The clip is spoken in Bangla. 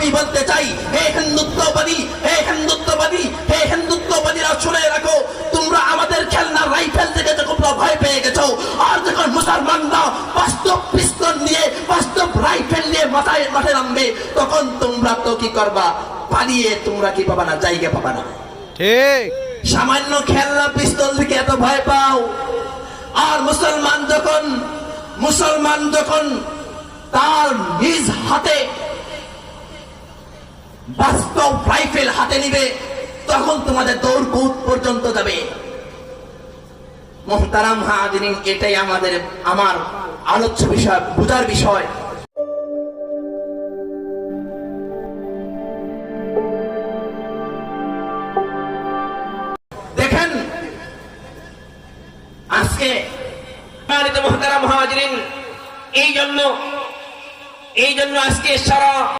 আমি বলতে চাই, হে হিন্দুত্ববাদীরা শুনে রাখো, তোমরা আমাদের খেলনা রাইফেল থেকে যখন ভয় পেয়ে গেছো, আর যখন মুসলমানরা বাস্তব পিস্তল নিয়ে, বাস্তব রাইফেল নিয়ে মাঠে নামবে, তখন তোমরা তো কি করবা? পালিয়ে তোমরা কি পাবা না? জায়গা পাবা না। ঠিক। সামান্য খেলনা পিস্তল থেকে এত ভয় পাও, আর মুসলমান যখন তার নিজ হাতে বাস্তব রাইফেল হাতে নিবে, তখন তোমাদের দৌড় কূদ পর্যন্ত যাবে। মুহতারাম হাজিরিন, এটাই আমার আলোচ্য বিষয়, বুঝার বিষয়। দেখেন আজকে মুহতারাম হাজিরিন, এই জন্য আজকে সারা